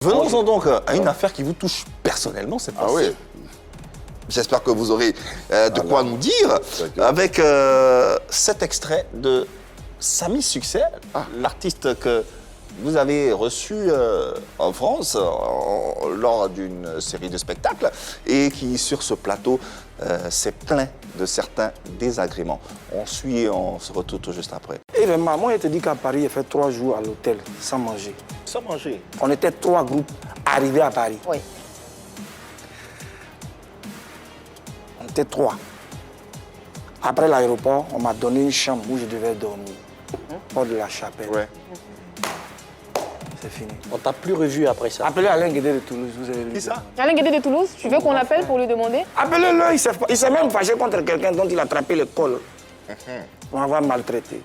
Venons-en donc à une affaire qui vous touche personnellement, c'est pas oui. J'espère que vous aurez de quoi nous dire avec cet extrait de Samy Succès, l'artiste que vous avez reçu en France lors d'une série de spectacles et qui, sur ce plateau, s'est plaint de certains désagréments. On suit et on se retrouve tout juste après. Et vraiment, moi, je te dis qu'à Paris, j'ai fait 3 jours à l'hôtel sans manger. Sans manger? On était 3 groupes arrivés à Paris. Oui. On était 3. Après l'aéroport, on m'a donné une chambre où je devais dormir. Porte de la Chapelle. Ouais. C'est fini. On t'a plus revu après ça. Appelez Alain Guédé de Toulouse, vous avez vu. Qui ça? Alain Guédé de Toulouse, tu veux qu'on l'appelle pour lui demander? Appelez-le, il s'est même fâché contre quelqu'un dont il a attrapé le col. On va maltraiter.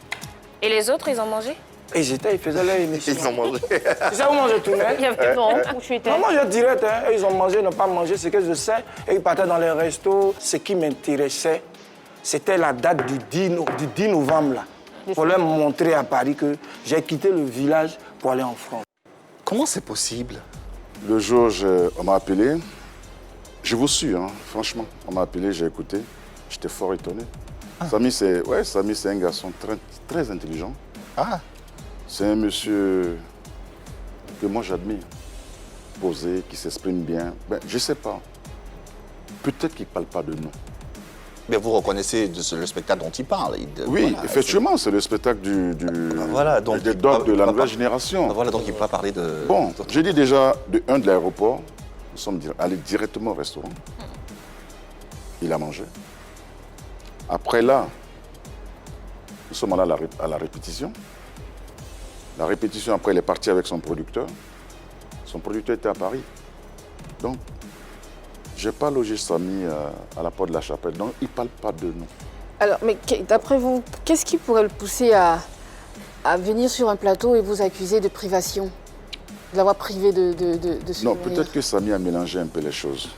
Et les autres, ils ont mangé? Et j'étais, ils faisaient leur émission. Ils ont mangé. Tu sais où moi je tournais? Il y avait non, où tu étais? Non, moi je dirais, hein, ils ont mangé, n'ont pas mangé, ce que je sais. Et ils partaient dans les restos. Ce qui m'intéressait, c'était la date du 10 novembre, là. Pour leur montrer à Paris que j'ai quitté le village pour aller en France. Comment c'est possible? Le jour, on m'a appelé. Je vous suis, hein, franchement. On m'a appelé, j'ai écouté. J'étais fort étonné. Samy, c'est un garçon très intelligent. Ah, C'est un monsieur que moi j'admire. Posé, qui s'exprime bien. Ben, je ne sais pas. Peut-être qu'il ne parle pas de nous. mais vous reconnaissez le spectacle dont il parle. Oui, voilà, effectivement, c'est le spectacle voilà, donc des il dogs de peut la pas nouvelle génération. Voilà, donc il ne peut pas parler de... Bon, j'ai dit déjà, de l'aéroport, nous sommes allés directement au restaurant. Il a mangé. Après là, nous sommes allés à la répétition. La répétition, après, il est parti avec son producteur. Son producteur était à Paris. Donc, je n'ai pas logé Samy à la porte de la Chapelle. Donc, il ne parle pas de nous. Alors, mais d'après vous, qu'est-ce qui pourrait le pousser à venir sur un plateau et vous accuser de privation? De l'avoir privé de ce Non, peut-être que Samy a mélangé un peu les choses.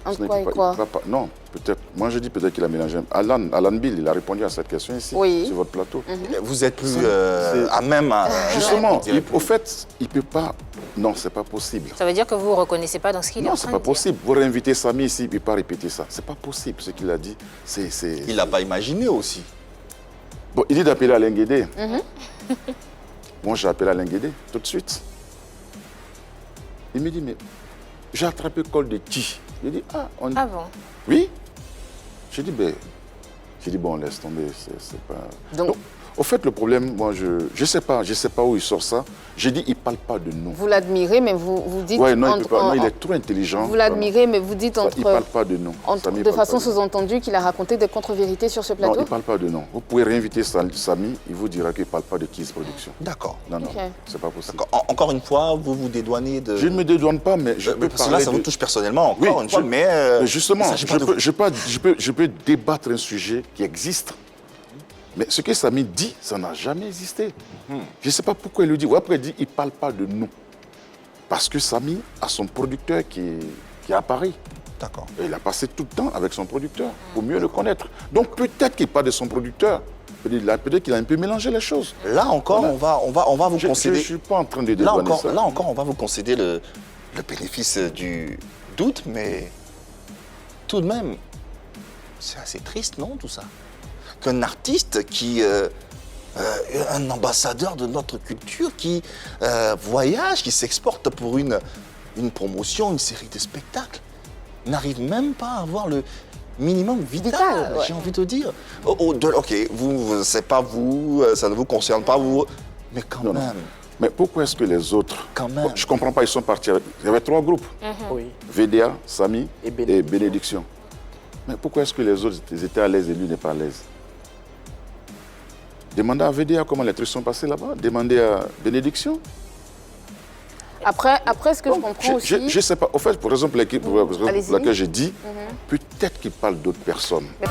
En Ce n'est quoi et pas- quoi? il peut pas- Non, peut-être. Moi, je dis peut-être qu'il a mélangé. Alan Bill, il a répondu à cette question ici, Oui. sur votre plateau. Vous êtes plus C'est- à même à... Justement, je dirais au fait, il ne peut pas... Non, c'est pas possible. Ça veut dire que vous ne reconnaissez pas dans ce qu'il est en Non, train c'est de pas dire. possible. Vous réinvitez Samy ici, il ne peut pas répéter ça. C'est pas possible, ce qu'il a dit. Il n'a pas imaginé aussi. Bon, il dit d'appeler Alain Guédé. Moi, j'ai appelé Alain Guédé, tout de suite. Il me dit, mais j'ai attrapé le col de qui? Il dit, on... Ah bon? Oui. J'ai dit, bon, laisse tomber, c'est pas... Donc, au fait, le problème, moi, je sais pas où il sort ça. J'ai dit, il parle pas de nous. vous l'admirez, mais vous dites... Ouais, non, il peut pas. Non, il est trop intelligent. Vous l'admirez, mais vous dites Il parle pas de nous. Samy de parle façon pas de nous. sous-entendue qu'il a raconté des contre-vérités sur ce Non, plateau? il parle pas de nous. Vous pouvez réinviter Samy, il vous dira qu'il parle pas de Kiss Production. D'accord. Non, non, Ok. c'est pas possible. Encore une fois, vous vous dédouanez de... Je ne me dédouane pas, mais je peux parce que là, parler ça vous de- touche personnellement, Oui, encore une fois, mais... mais justement, il s'agit pas de vous. je peux débattre un sujet qui existe. Mais ce que Samy dit, ça n'a jamais existé. Je ne sais pas pourquoi il le dit. Ou après, il dit, il ne parle pas de nous. Parce que Samy a son producteur qui est à Paris. D'accord. Et il a passé tout le temps avec son producteur pour mieux le connaître. Donc peut-être qu'il parle de son producteur. Peut-être qu'il a un peu mélangé les choses. Là encore, Voilà. on va vous Je ne concéder... suis pas en train de Là dédouaner encore, ça. on va vous concéder le bénéfice du doute, mais tout de même, c'est assez triste, non, tout ça? Qu'un artiste qui... un ambassadeur de notre culture qui voyage, qui s'exporte pour une promotion, une série de spectacles, n'arrive même pas à avoir le minimum vital, Vital, ouais. j'ai envie de dire. Ok, c'est pas vous, ça ne vous concerne pas, vous, mais quand Non, non. même. Mais pourquoi est-ce que les autres... Quand même. Bon, je ne comprends pas, ils sont partis avec... Il y avait 3 groupes. Oui. VDA, Samy Et et Bénédiction. Bénédiction. Mais pourquoi est-ce que les autres ils étaient à l'aise et lui n'est pas à l'aise? Demandez à VDA comment les trucs sont passés là-bas. Demandez à Bénédiction. Après, ce que je comprends aussi... Je ne sais pas. Au fait, pour exemple, l'équipe pour Allez-y. laquelle j'ai dit, peut-être qu'il parle d'autres personnes. Mais-